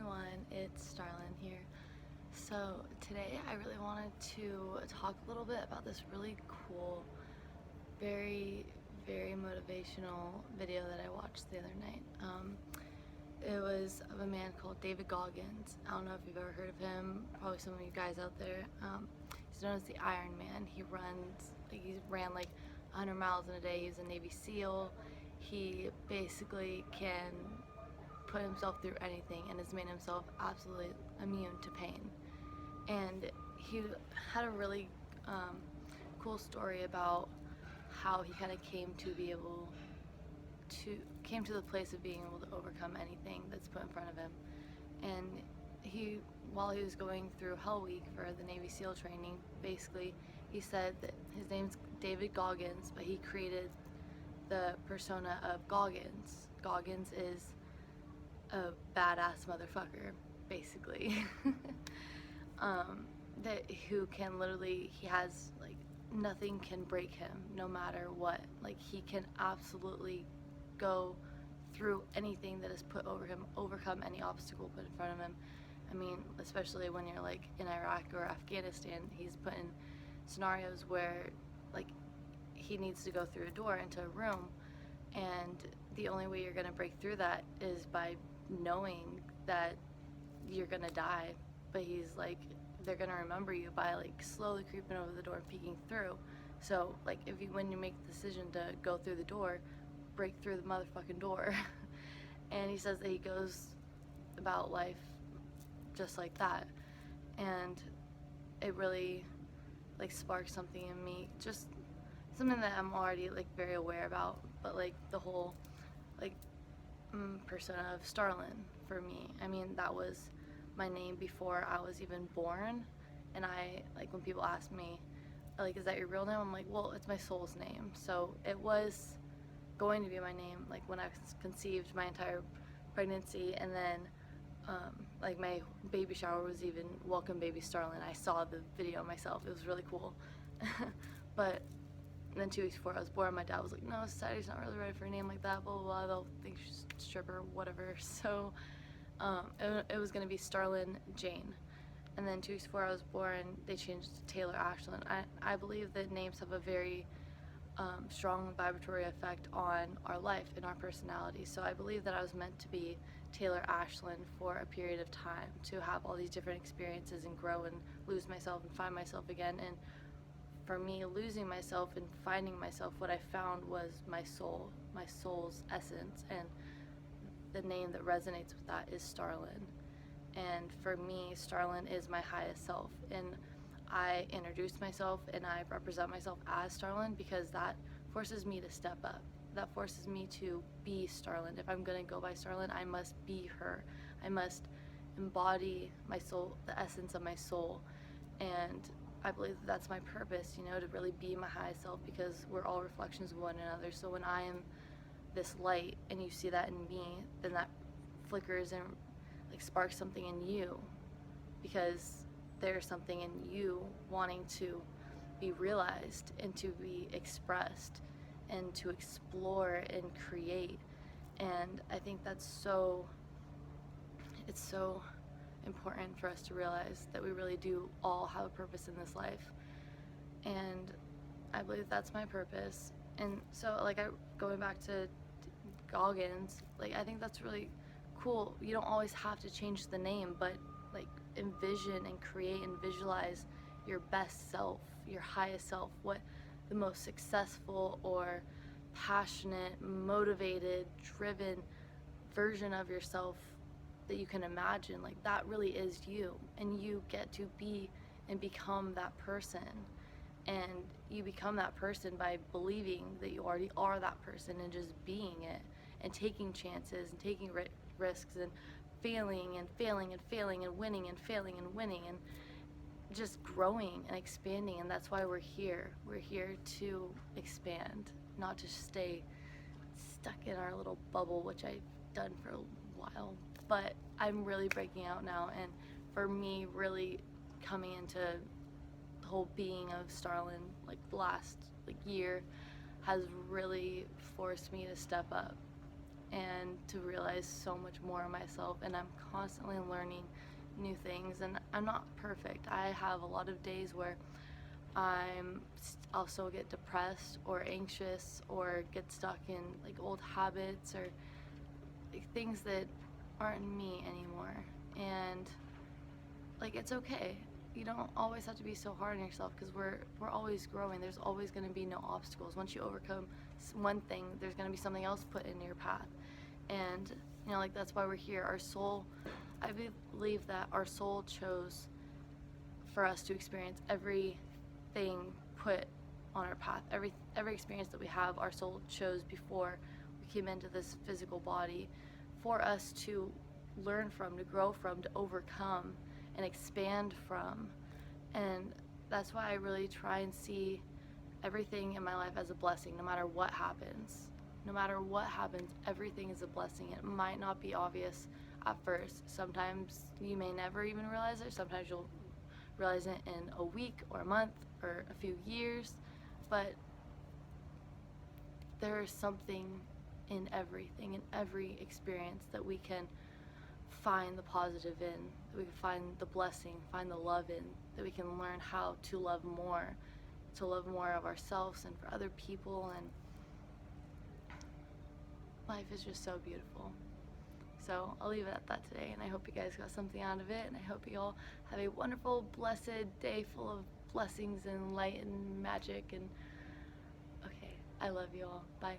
everyone, it's Starlyn here. So today I really wanted to talk a little bit about this really cool, very motivational video that I watched the other night. It was of a man called David Goggins. I don't know if you've ever heard of him, probably some of you guys out there. He's known as the Iron Man. He ran like 100 miles in a day. He was a Navy SEAL. He basically can put himself through anything and has made himself absolutely immune to pain. And he had a really cool story about how he kind of came to the place of being able to overcome anything that's put in front of him. And while he was going through Hell Week for the Navy SEAL training, basically he said that his name's David Goggins, but he created the persona of Goggins. Goggins is a badass motherfucker, basically. He has like nothing can break him, no matter what. Like, he can absolutely go through anything that is put over him, overcome any obstacle put in front of him. I mean, especially when you're like in Iraq or Afghanistan, he's put in scenarios where like he needs to go through a door into a room, and the only way you're gonna break through that is by knowing that you're gonna die. But he's like, they're gonna remember you by like slowly creeping over the door and peeking through. So like, when you make the decision to go through the door, break through the motherfucking door. And he says that he goes about life just like that, and it really like sparked something in me, just something that I'm already like very aware about, but like the whole like persona of Starlyn for me. I mean, that was my name before I was even born. And I, like, when people ask me like, is that your real name, I'm like, well, it's my soul's name. So it was going to be my name like when I was conceived, my entire pregnancy, and then like my baby shower was even Welcome Baby Starlyn. I saw the video myself, it was really cool. But then 2 weeks before I was born, my dad was like, no, society's not really ready for a name like that, blah blah blah, they'll think she's a stripper, whatever. So it was gonna be Starlyn Jade. And then 2 weeks before I was born, they changed to Taylor Ashlyn. I believe that names have a very strong vibratory effect on our life and our personality. So I believe that I was meant to be Taylor Ashlyn for a period of time, to have all these different experiences and grow and lose myself and find myself again. And for me, losing myself and finding myself, what I found was my soul, my soul's essence, and the name that resonates with that is Starlyn. And for me, Starlyn is my highest self, and I introduce myself and I represent myself as Starlyn because that forces me to step up. That forces me to be Starlyn. If I'm gonna go by Starlyn, I must be her. I must embody my soul, the essence of my soul. And I believe that that's my purpose, you know, to really be my highest self, because we're all reflections of one another. So when I am this light and you see that in me, then that flickers and like sparks something in you, because there's something in you wanting to be realized and to be expressed and to explore and create. And I think it's so important for us to realize that we really do all have a purpose in this life. And I believe that's my purpose. And so like, going back to Goggins, like, I think that's really cool. You don't always have to change the name, but like, envision and create and visualize your best self, your highest self, what the most successful or passionate, motivated, driven version of yourself that you can imagine. Like, that really is you, and you get to be and become that person. And you become that person by believing that you already are that person and just being it, and taking chances and taking risks and failing and failing and failing and winning and failing and winning and just growing and expanding. And that's why we're here. We're here to expand, not to stay stuck in our little bubble, which I've done for a while. But I'm really breaking out now, and for me, really coming into the whole being of Starlyn, like the last year, has really forced me to step up and to realize so much more of myself. And I'm constantly learning new things, and I'm not perfect. I have a lot of days where I'll still get depressed or anxious or get stuck in like old habits or like things that aren't me anymore. And like it's okay. You don't always have to be so hard on yourself, because we're always growing. There's always going to be no obstacles. Once you overcome one thing, there's going to be something else put in your path. And like that's why we're here. Our soul, I believe that our soul chose for us to experience everything put on our path. Every experience that we have, our soul chose before we came into this physical body for us to learn from, to grow from, to overcome and expand from. And that's why I really try and see everything in my life as a blessing. No matter what happens, everything is a blessing. It might not be obvious at first. Sometimes you may never even realize it. Sometimes you'll realize it in a week or a month or a few years. But there is something in everything, in every experience, that we can find the positive in, that we can find the blessing, find the love in, that we can learn how to love more of ourselves and for other people. And life is just so beautiful. So I'll leave it at that today, and I hope you guys got something out of it, and I hope you all have a wonderful, blessed day full of blessings and light and magic. And okay, I love you all. Bye.